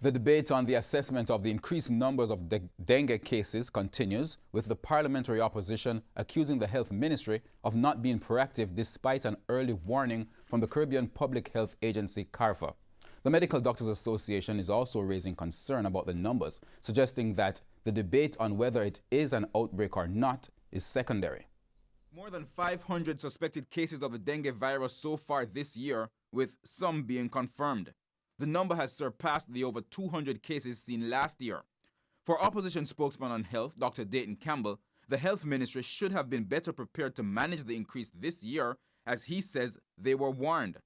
The debate on the assessment of the increased numbers of dengue cases continues, with the parliamentary opposition accusing the health ministry of not being proactive despite an early warning from the Caribbean Public Health Agency, CARPHA. The Medical Doctors Association is also raising concern about the numbers, suggesting that the debate on whether it is an outbreak or not is secondary. More than 500 suspected cases of the dengue virus so far this year, with some being confirmed. The number has surpassed the over 200 cases seen last year. For opposition spokesman on health, Dr. Dayton Campbell, the health ministry should have been better prepared to manage the increase this year, as he says they were warned.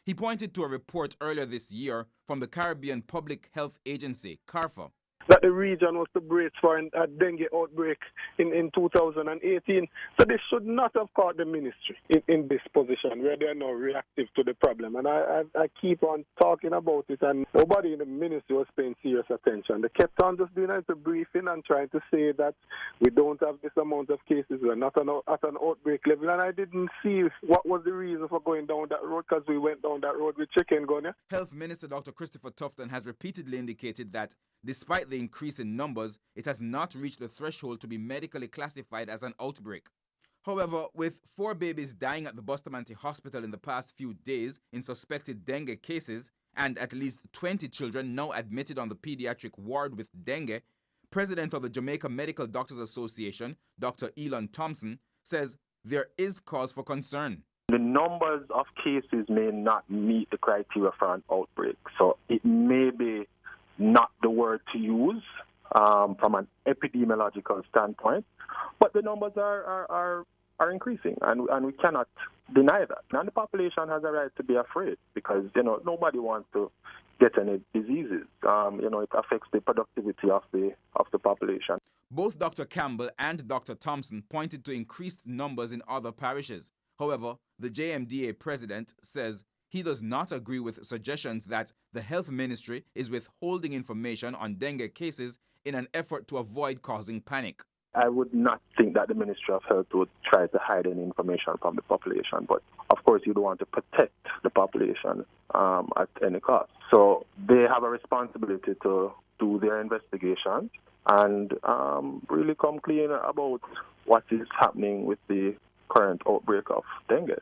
He pointed to a report earlier this year from the Caribbean Public Health Agency, CARPHA, that the region was to brace for a dengue outbreak in 2018. So they should not have caught the ministry in this position where they are now reactive to the problem. And I keep on talking about it, and nobody in the ministry was paying serious attention. They kept on just doing a briefing and trying to say that we don't have this amount of cases, we're not at an outbreak level. And I didn't see what was the reason for going down that road, because we went down that road with chicken gun. Yeah? Health Minister Dr. Christopher Tufton has repeatedly indicated that despite the increase in numbers, it has not reached the threshold to be medically classified as an outbreak. However, with 4 babies dying at the Bustamante Hospital in the past few days in suspected dengue cases, and at least 20 children now admitted on the pediatric ward with dengue, President of the Jamaica Medical Doctors Association, Dr. Elon Thompson, says there is cause for concern. The numbers of cases may not meet the criteria for an outbreak, so it may be not the word to use from an epidemiological standpoint, but the numbers are increasing, and we cannot deny that. And the population has a right to be afraid, because nobody wants to get any diseases. It affects the productivity of the population. Both Dr. Campbell and Dr. Thompson pointed to increased numbers in other parishes. However, the JMDA president says he does not agree with suggestions that the health ministry is withholding information on dengue cases in an effort to avoid causing panic. I would not think that the Ministry of Health would try to hide any information from the population, but of course you don't want to protect the population at any cost. So they have a responsibility to do their investigations and really come clean about what is happening with the current outbreak of dengue.